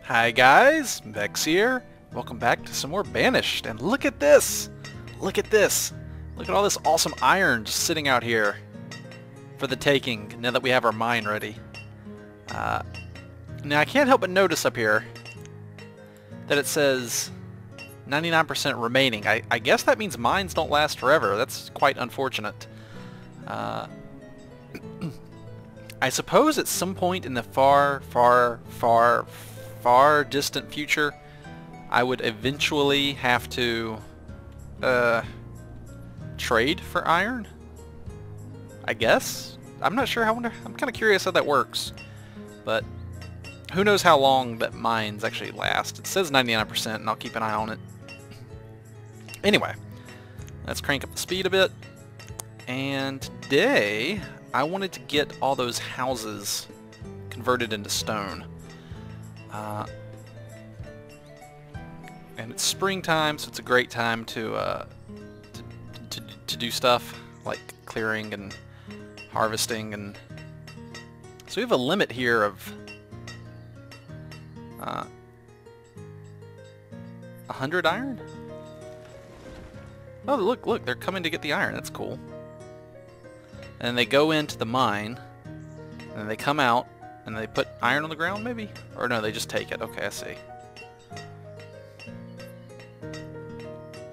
Hi guys, Vechs here. Welcome back to some more Banished, and look at this! Look at this! Look at all this awesome iron just sitting out here for the taking, now that we have our mine ready. Now I can't help but notice up here that it says 99% remaining. I guess that means mines don't last forever. That's quite unfortunate. I suppose at some point in the far distant future, I would eventually have to trade for iron. I guess. I'm not sure how. I'm kind of curious how that works, but who knows how long that mines actually last. It says 99%, and I'll keep an eye on it. Anyway, let's crank up the speed a bit. And today, I wanted to get all those houses converted into stone. And it's springtime, so it's a great time to do stuff like clearing and harvesting. And so we have a limit here of 100 iron. Oh, look, they're coming to get the iron. That's cool. And they go into the mine, and then they come out, and they put iron on the ground, maybe? Or no, they just take it. Okay, I see.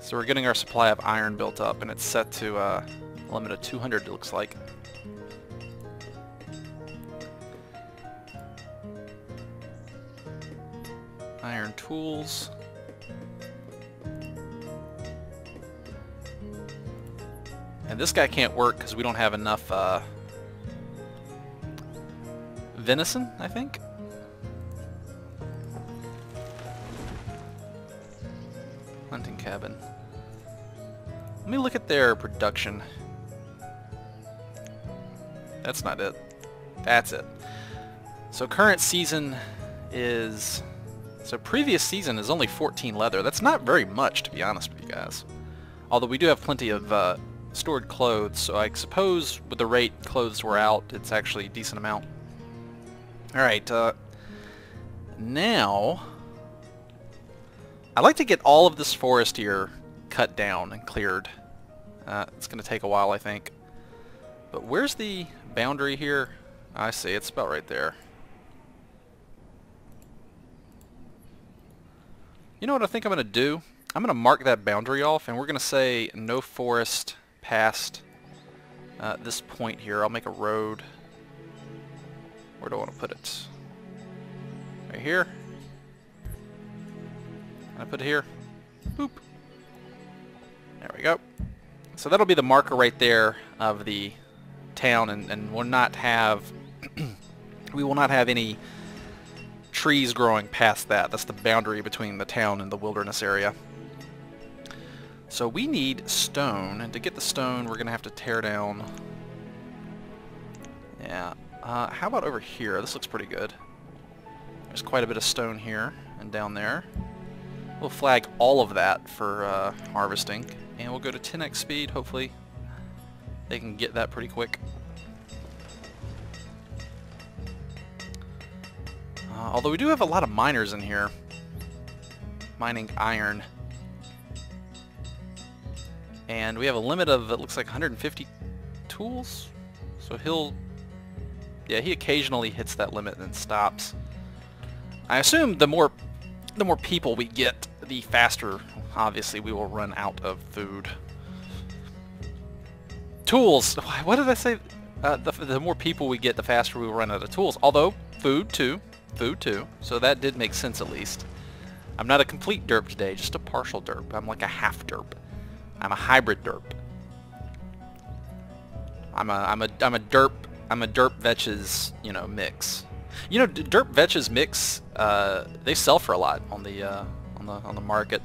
So we're getting our supply of iron built up, and it's set to a limit of 200, it looks like. Iron tools. And this guy can't work because we don't have enough venison, I think. Hunting cabin. Let me look at their production. That's not it. That's it. So current season is... So previous season is only 14 leather. That's not very much, to be honest with you guys. Although we do have plenty of stored clothes, so I suppose with the rate clothes were out, it's actually a decent amount. Alright, now I'd like to get all of this forest here cut down and cleared. It's going to take a while, I think. But where's the boundary here? I see, it's about right there. You know what I think I'm going to do? I'm going to mark that boundary off, and we're going to say no forest past this point here. I'll make a road. Where do I want to put it? Right here. I put it here. Boop. There we go. So that'll be the marker right there of the town, and we'll not have we will not have any trees growing past that. That's the boundary between the town and the wilderness area. So we need stone, and to get the stone we're gonna have to tear down. Yeah. How about over here? This looks pretty good. There's quite a bit of stone here and down there. We'll flag all of that for harvesting, and we'll go to 10x speed. Hopefully they can get that pretty quick. Although we do have a lot of miners in here mining iron. And we have a limit of, it looks like 150 tools. So he occasionally hits that limit and then stops. I assume the more people we get, the faster, obviously, we will run out of food. Tools! What did I say? The more people we get, the faster we will run out of tools. Although, food too. Food too. So that did make sense at least. I'm not a complete derp today, just a partial derp. I'm like a half derp. I'm a hybrid derp. I'm a derp Vechs, you know, mix. You know, derp Vechs mix, they sell for a lot on the market.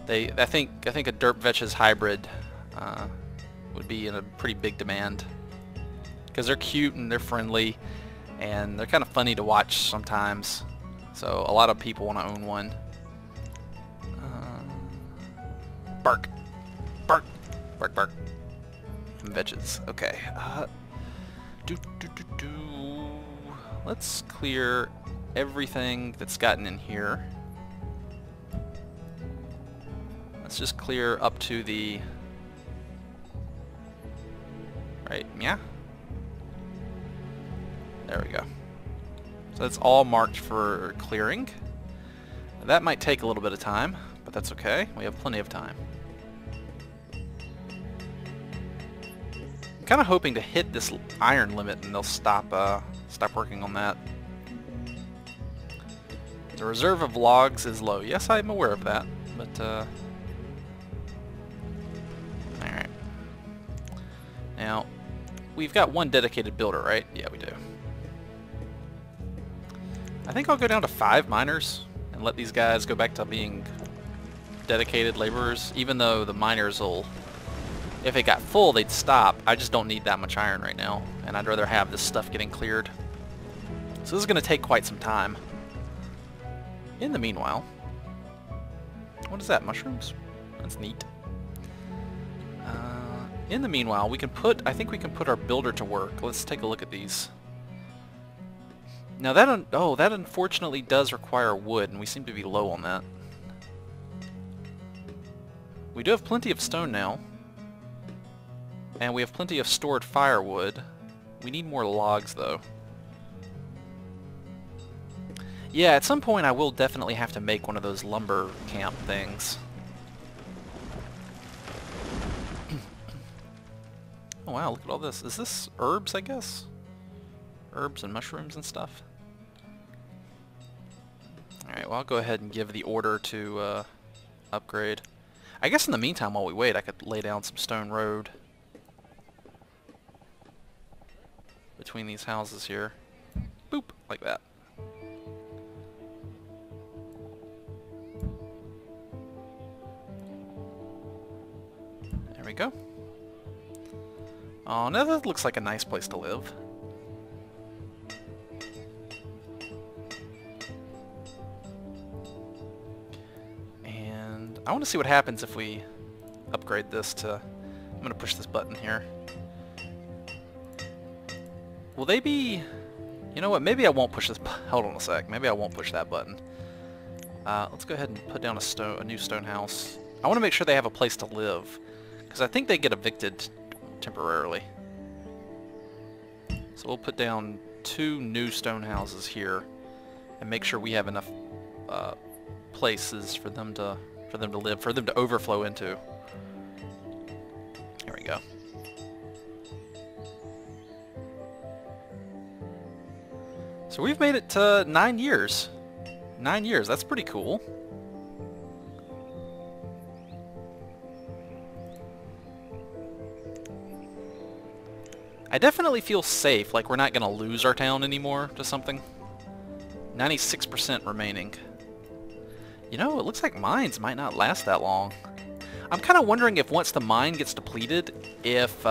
I think a derp Vechs hybrid would be in a pretty big demand because they're cute and they're friendly and they're kind of funny to watch sometimes. So a lot of people want to own one. Bark, bark, bark, bark. Vechs. Okay. Let's clear everything that's gotten in here. Let's just clear up to the... Right, yeah? There we go. So that's all marked for clearing. That might take a little bit of time, but that's okay. We have plenty of time. I'm kind of hoping to hit this iron limit and they'll stop working on that. The reserve of logs is low. Yes, I'm aware of that, but alright. Now, we've got one dedicated builder, right? Yeah, we do. I think I'll go down to 5 miners and let these guys go back to being dedicated laborers, even though the miners will, if it got full, they'd stop. I just don't need that much iron right now, and I'd rather have this stuff getting cleared. So this is going to take quite some time. In the meanwhile, what is that, mushrooms? That's neat. In the meanwhile, we can put, I think we can put our builder to work. Let's take a look at these. Now that, that unfortunately does require wood, and we seem to be low on that. We do have plenty of stone now, and we have plenty of stored firewood. We need more logs, though. Yeah, at some point I will definitely have to make one of those lumber camp things. Oh wow, look at all this. Is this herbs, I guess? Herbs and mushrooms and stuff. Alright, well I'll go ahead and give the order to upgrade. I guess in the meantime, while we wait, I could lay down some stone road between these houses here. Boop, like that. There we go. Oh, now that looks like a nice place to live. And I want to see what happens if we upgrade this to... I'm going to push this button here. Will they be... You know what, maybe I won't push this... Hold on a sec, maybe I won't push that button. Let's go ahead and put down a new stone house. I want to make sure they have a place to live, because I think they get evicted temporarily. So we'll put down 2 new stone houses here and make sure we have enough places for them to live, for them to overflow into. There we go. So we've made it to 9 years. 9 years, that's pretty cool. I definitely feel safe, like we're not going to lose our town anymore to something. 96% remaining. You know, it looks like mines might not last that long. I'm kind of wondering if once the mine gets depleted, if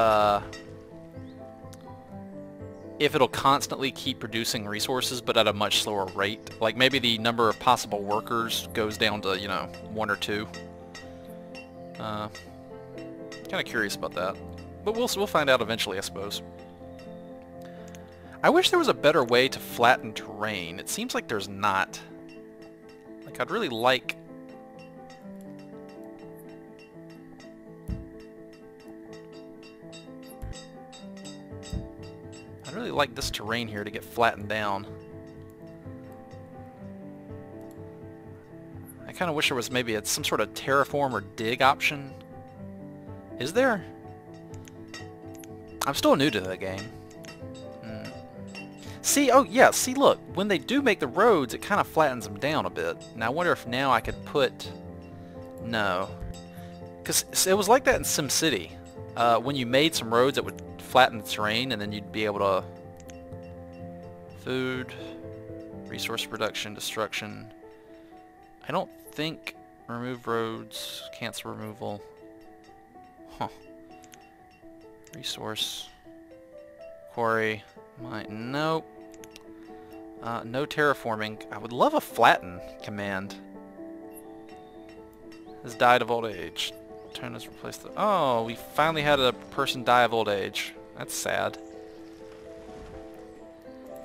it'll constantly keep producing resources but at a much slower rate. Like maybe the number of possible workers goes down to, you know, 1 or 2. Kind of curious about that. But we'll find out eventually, I suppose. I wish there was a better way to flatten terrain. It seems like there's not. Like, I'd really like... this terrain here to get flattened down. I kind of wish there was maybe some sort of terraform or dig option. Is there? I'm still new to the game. See, oh yeah, see look, when they do make the roads, it kind of flattens them down a bit. And I wonder if now I could put... No. Because it was like that in SimCity. When you made some roads, it would flatten the terrain, and then you'd be able to... Food, resource production, destruction. I don't think remove roads, cancel removal. Huh. Resource, quarry, mine, nope. No terraforming. I would love a flatten command. Has died of old age. Turn has replaced the... Oh, we finally had a person die of old age. That's sad.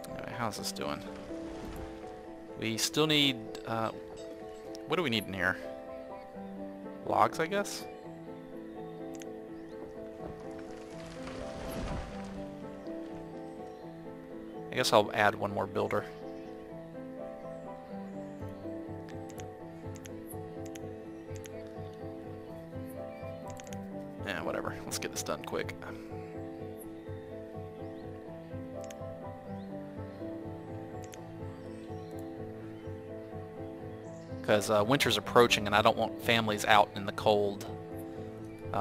Alright, how's this doing? We still need, what do we need in here? Logs, I guess? I guess I'll add one more builder. Yeah, whatever. Let's get this done quick. Because winter's approaching and I don't want families out in the cold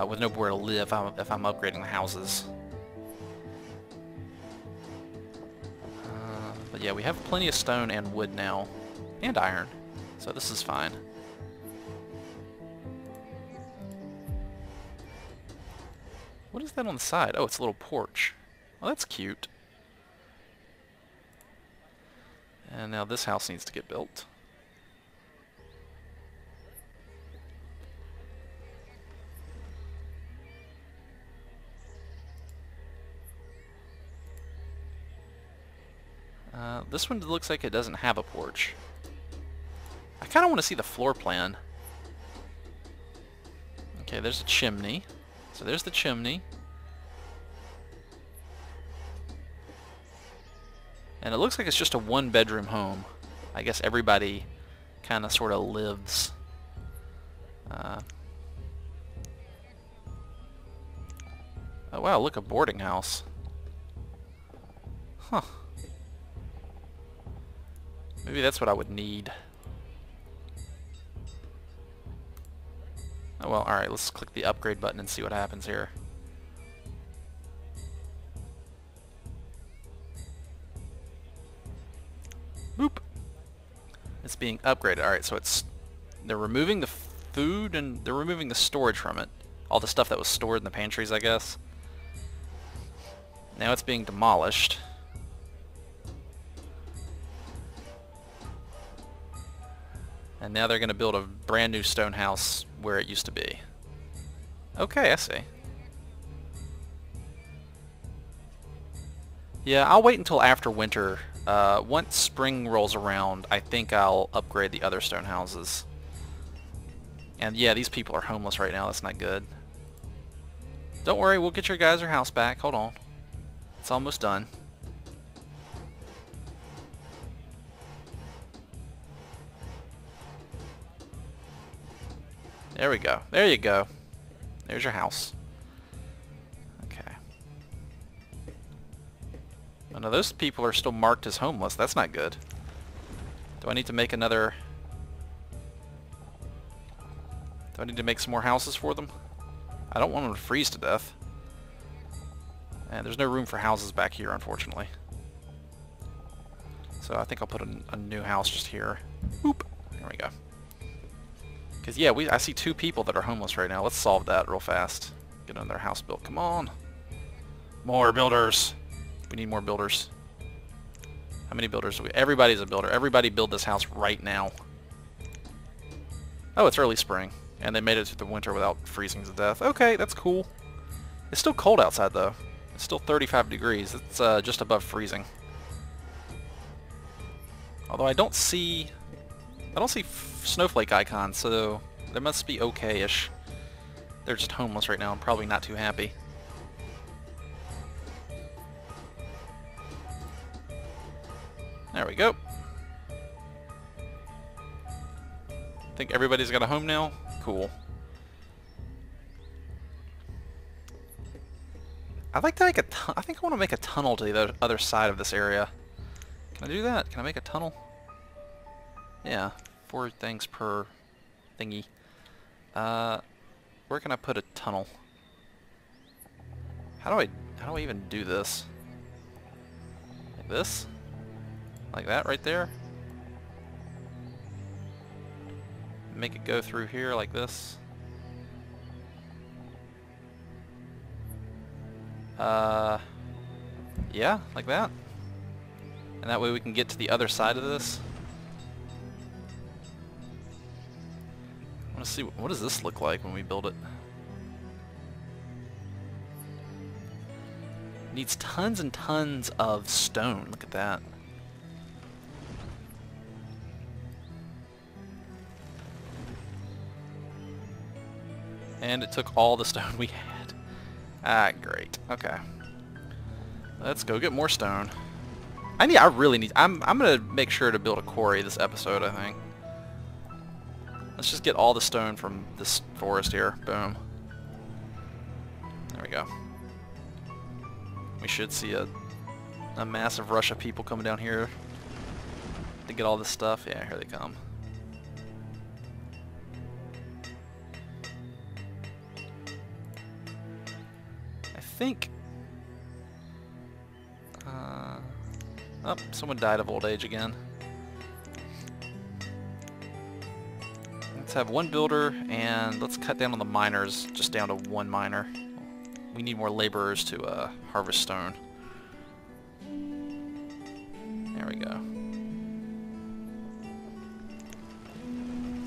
with nowhere to live if I'm upgrading the houses. But yeah, we have plenty of stone and wood now, and iron, so this is fine. What is that on the side? Oh, it's a little porch. Well, that's cute. And now this house needs to get built. This one looks like it doesn't have a porch. I kind of want to see the floor plan. Okay, there's a chimney. So there's the chimney. And it looks like it's just a one-bedroom home. I guess everybody kind of sort of lives. Oh wow, look, a boarding house. Huh. Maybe that's what I would need. Oh well, alright, let's click the upgrade button and see what happens here. Boop! It's being upgraded. Alright, so they're removing the food and they're removing the storage from it. All the stuff that was stored in the pantries, I guess. Now it's being demolished. And now they're going to build a brand new stone house where it used to be. Okay, I see. Yeah, I'll wait until after winter. Once spring rolls around, I think I'll upgrade the other stone houses. And yeah, these people are homeless right now. That's not good. Don't worry, we'll get your guys their house back. Hold on. It's almost done. There we go. There you go. There's your house. Okay. Oh no, those people are still marked as homeless. That's not good. Do I need to make another... Do I need to make some more houses for them? I don't want them to freeze to death. And there's no room for houses back here, unfortunately. So I think I'll put a new house just here. Boop. There we go. Because, yeah, I see 2 people that are homeless right now. Let's solve that real fast. Get another house built. Come on. More builders. We need more builders. How many builders do we... Everybody's a builder. Everybody build this house right now. Oh, it's early spring. And they made it through the winter without freezing to death. Okay, that's cool. It's still cold outside, though. It's still 35 degrees. It's just above freezing. Although I don't see snowflake icons, so they must be okay-ish. They're just homeless right now and probably not too happy. There we go. Think everybody's got a home now? Cool. I'd like to make I think I want to make a tunnel to the other side of this area. Can I do that? Can I make a tunnel? Yeah, 4 things per thingy. Where can I put a tunnel? How do I even do this? Like this? Like that right there? Make it go through here like this. Yeah, like that. And that way we can get to the other side of this. I want to see, what does this look like when we build it? Needs tons and tons of stone. Look at that. And it took all the stone we had. Ah, great. Okay. Let's go get more stone. I really need... I'm gonna make sure to build a quarry this episode, I think. Let's just get all the stone from this forest here. Boom. There we go. We should see a massive rush of people coming down here to get all this stuff. Yeah, here they come. I think... oh, someone died of old age again. Let's have one builder, and let's cut down on the miners, just down to one miner. We need more laborers to harvest stone. There we go.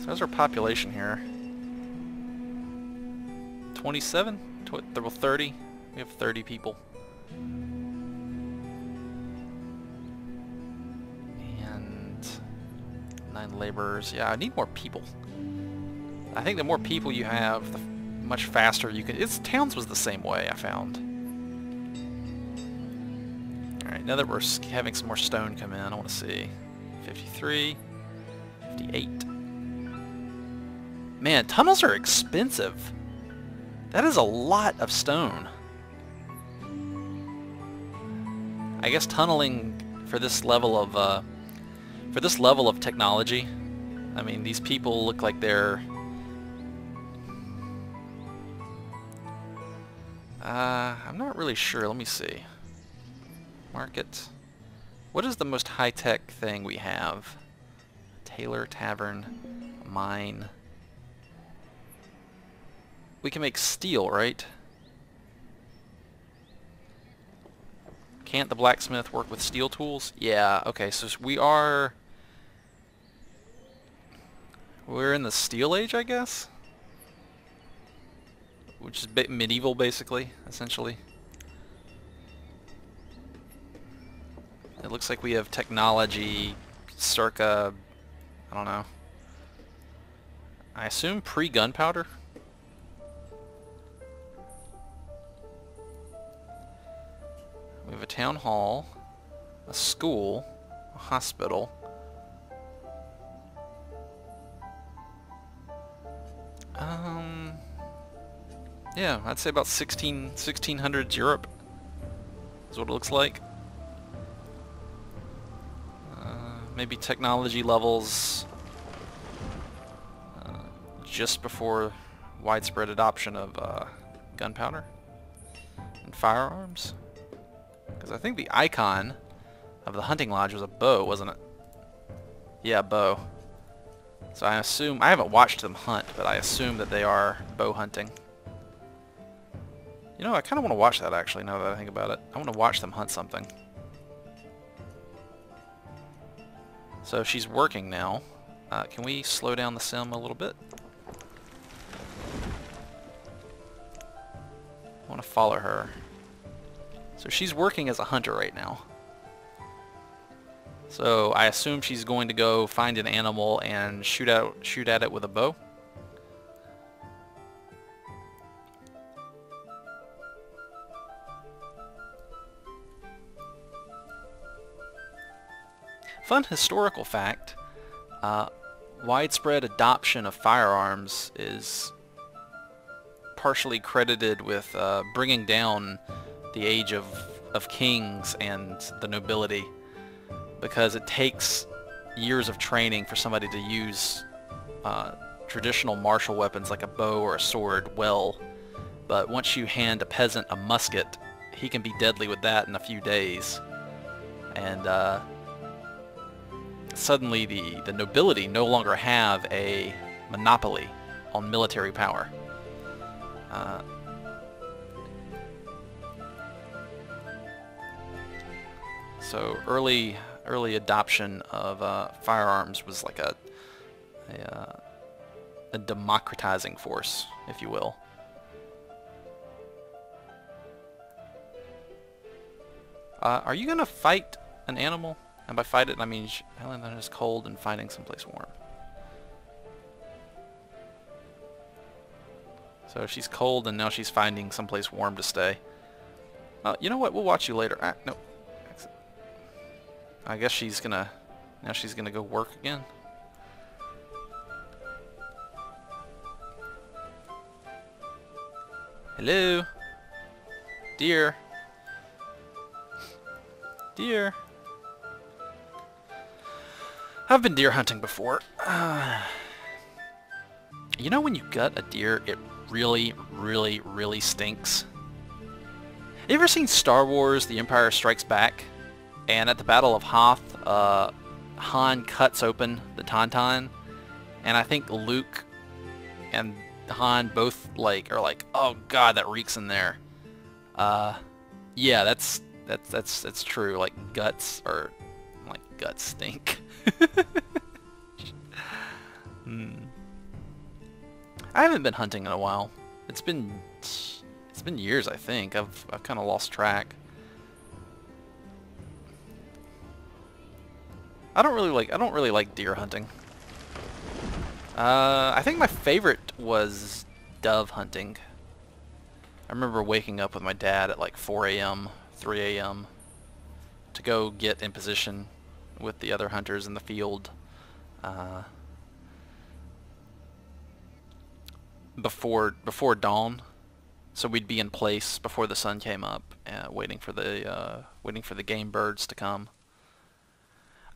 So how's our population here? 27? 30? We have 30 people. And 9 laborers. Yeah, I need more people. I think the more people you have, the much faster you can... Towns was the same way, I found. Alright, now that we're having some more stone come in, I want to see. 53, 58. Man, tunnels are expensive. That is a lot of stone. I guess tunneling for this level of technology, I mean, these people look like they're... I'm not really sure. Let me see. Market. What is the most high-tech thing we have? Tailor, tavern, mine. We can make steel, right? Can't the blacksmith work with steel tools? Yeah, okay, so we're in the Steel Age, I guess? Which is medieval, basically, essentially. It looks like we have technology circa, I don't know. I assume pre-gunpowder? We have a town hall, a school, a hospital. Yeah, I'd say about 1600s Europe is what it looks like. Maybe technology levels just before widespread adoption of gunpowder and firearms. Because I think the icon of the hunting lodge was a bow, wasn't it? Yeah, bow. So I assume, I haven't watched them hunt, but I assume that they are bow hunting. You know, I kind of want to watch that actually, now that I think about it. I want to watch them hunt something. So she's working now. Can we slow down the sim a little bit? I want to follow her. So she's working as a hunter right now. So I assume she's going to go find an animal and shoot at it with a bow. Fun historical fact, widespread adoption of firearms is partially credited with bringing down the age of kings and the nobility, because it takes years of training for somebody to use traditional martial weapons like a bow or a sword well, but once you hand a peasant a musket, he can be deadly with that in a few days. And suddenly the nobility no longer have a monopoly on military power. So early adoption of firearms was like a democratizing force, if you will. Are you gonna fight an animal? And by fight it, I mean telling them it's cold and finding someplace warm. So she's cold, and now she's finding someplace warm to stay. You know what? We'll watch you later. No. I guess she's gonna... Now she's gonna go work again. Hello? Dear? Dear? I've been deer hunting before. You know when you gut a deer, it really, really, really stinks? You ever seen Star Wars The Empire Strikes Back? And at the Battle of Hoth, Han cuts open the Tauntaun, and I think Luke and Han both are like, oh god, that reeks in there. Yeah, that's true. Like guts stink. I haven't been hunting in a while. It's been years, I think. I've kind of lost track. I don't really like deer hunting. I think my favorite was dove hunting. I remember waking up with my dad at like 4 a.m., 3 a.m. to go get in position with the other hunters in the field before dawn. So we'd be in place before the sun came up, waiting for the game birds to come.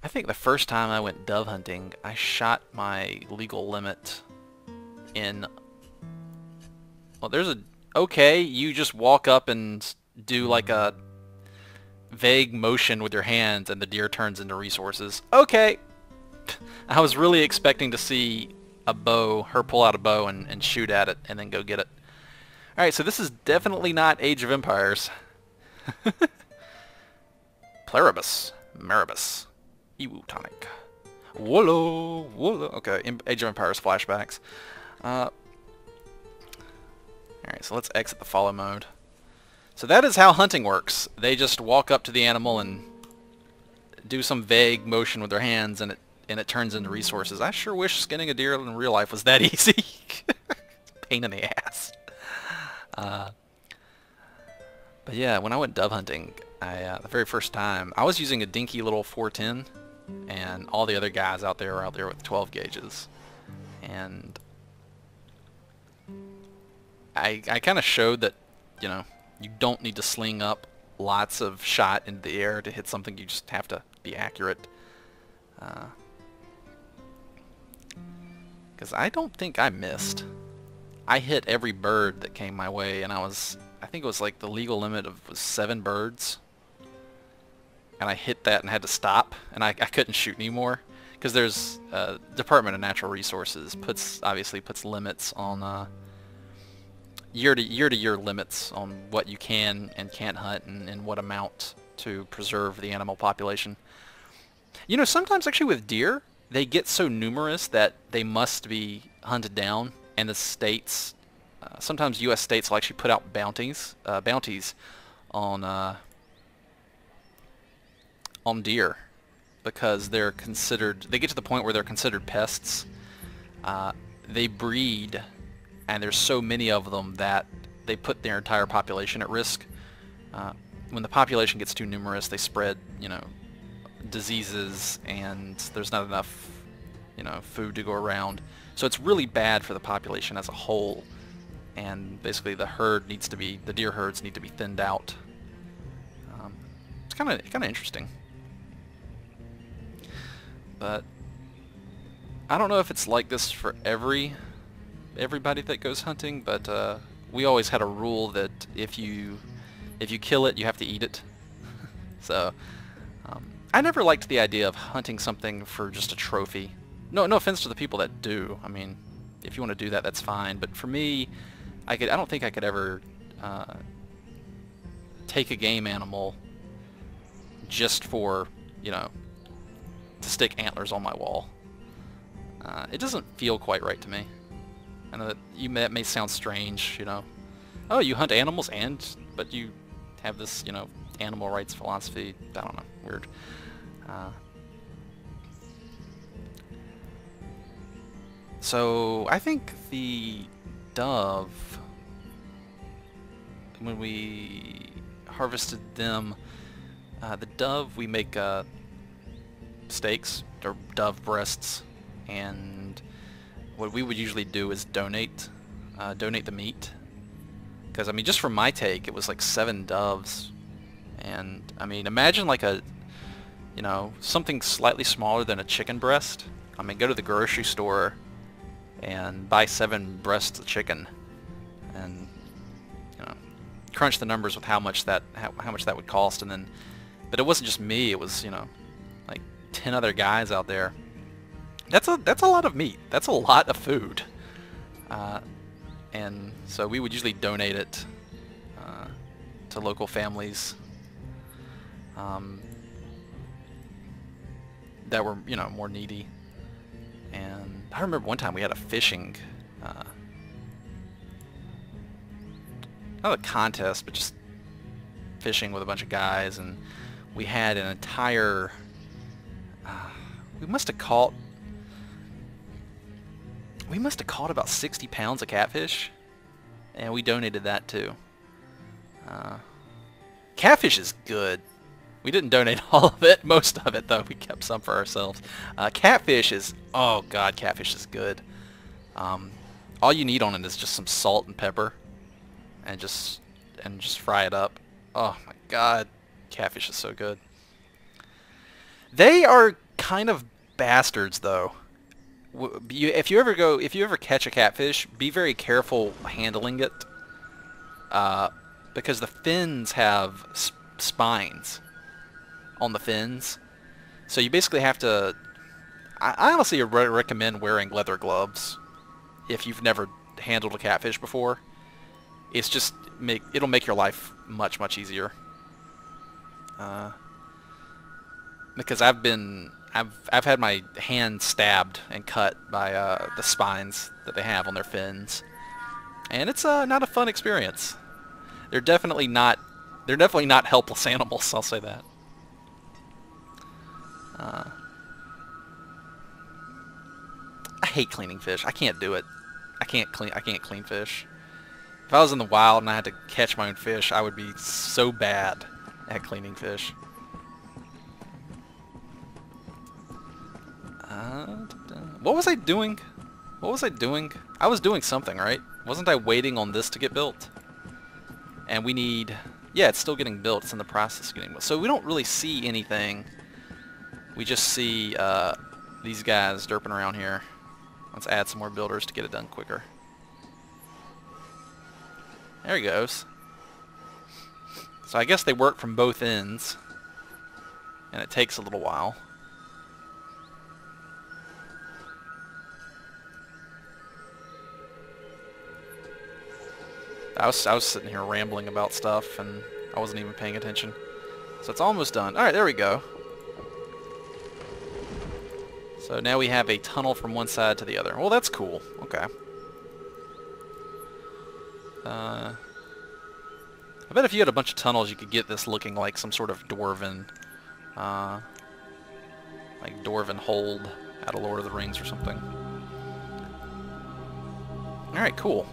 I think the first time I went dove hunting, I shot my legal limit in... Well, there's a... Okay, you just walk up and do like a vague motion with your hands and the deer turns into resources. Okay! I was really expecting to see her pull out a bow and shoot at it and then go get it. Alright, so this is definitely not Age of Empires. Pluribus, Maribus. Ewu tonic. Wolo, wolo. Okay, Age of Empires flashbacks. Alright, so let's exit the follow mode. So that is how hunting works. They just walk up to the animal and do some vague motion with their hands, and it turns into resources. I sure wish skinning a deer in real life was that easy. Pain in the ass. But yeah, when I went dove hunting, the very first time, I was using a dinky little 410, and all the other guys out there were out there with 12 gauges. And I kind of showed that, you know, you don't need to sling up lots of shot into the air to hit something. You just have to be accurate. Because I don't think I missed. I hit every bird that came my way, and I think it was like the legal limit was 7 birds. And I hit that and had to stop, and I couldn't shoot anymore. Because there's Department of Natural Resources obviously puts limits on year-to-year limits on what you can and can't hunt and what amount to preserve the animal population. You know, sometimes actually with deer, they get so numerous that they must be hunted down, and the states, sometimes U.S. states will actually put out bounties on deer, because they get to the point where they're considered pests. They breed, and there's so many of them that they put their entire population at risk. When the population gets too numerous, they spread, you know, diseases, and there's not enough, you know, food to go around. So it's really bad for the population as a whole, and basically the deer herds need to be thinned out. It's kind of interesting. But I don't know if it's like this for everybody that goes hunting, but we always had a rule that if you kill it, you have to eat it. So I never liked the idea of hunting something for just a trophy. No offense to the people that do. I mean, if you want to do that, that's fine. But for me, I don't think I could ever take a game animal just for, you know, to stick antlers on my wall. It doesn't feel quite right to me. I know that may sound strange, you know. Oh, you hunt animals but you have this, you know, animal rights philosophy. I don't know, weird. So I think the dove when we harvested them, the dove, we make steaks or dove breasts, and what we would usually do is donate the meat, because I mean, just from my take, it was like 7 doves, and I mean, imagine like a, you know, something slightly smaller than a chicken breast. I mean, go to the grocery store and buy 7 breasts of chicken, and you know, crunch the numbers with how much that would cost, and then, but it wasn't just me. It was, you know, like 10 other guys out there. That's a lot of meat. That's a lot of food, and so we would usually donate it to local families that were, you know, more needy. And I remember one time we had a fishing, not a contest, but just fishing with a bunch of guys, and we had an entire, we must have caught about 60 pounds of catfish, and we donated that too. Catfish is good. We didn't donate all of it, most of it though. We kept some for ourselves. Catfish is, oh god, catfish is good. All you need on it is just some salt and pepper, and just fry it up. Oh my god, catfish is so good. They are kind of bastards though. If you ever catch a catfish, be very careful handling it, because the fins have spines on the fins, so you basically have to. I honestly recommend wearing leather gloves if you've never handled a catfish before. It's just it'll make your life much easier. Because I've had my hand stabbed and cut by the spines that they have on their fins, and it's not a fun experience. They're definitely not helpless animals, I'll say that. I hate cleaning fish. I can't do it. I can't clean fish. If I was in the wild and I had to catch my own fish, I would be so bad at cleaning fish. What was I doing? What was I doing? I was doing something, right? Wasn't I waiting on this to get built? And we need... Yeah, it's still getting built. It's in the process of getting built. So we don't really see anything. We just see these guys derping around here. Let's add some more builders to get it done quicker. There he goes. So I guess they work from both ends, and it takes a little while. I was sitting here rambling about stuff, and I wasn't even paying attention. So it's almost done. Alright, there we go. So now we have a tunnel from one side to the other. Well, that's cool. Okay. I bet if you had a bunch of tunnels, you could get this looking like some sort of dwarven, like dwarven hold out of Lord of the Rings or something. Alright, cool.